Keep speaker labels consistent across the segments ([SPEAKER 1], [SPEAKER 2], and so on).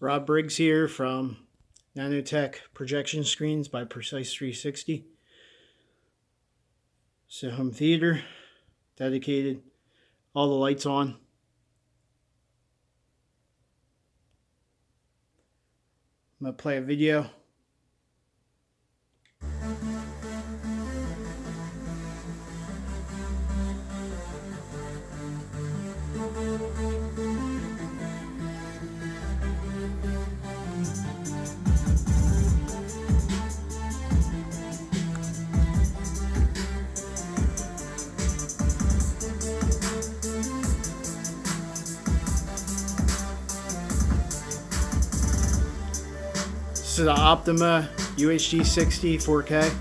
[SPEAKER 1] Rob Briggs here from Nanotech Projection Screens by Precise 360. It's a home theater, dedicated, all the lights on. I'm going to play a video. This is an Optoma UHD60 4K.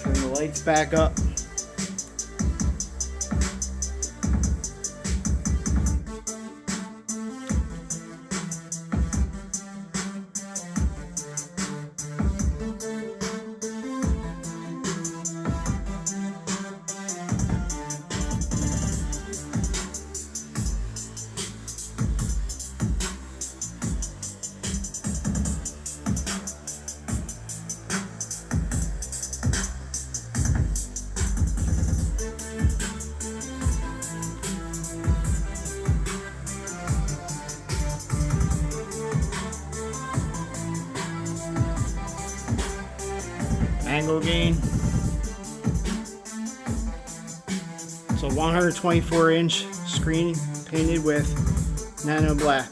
[SPEAKER 1] Turn the lights back up. Angle gain. It's a 124-inch screen painted with nano black.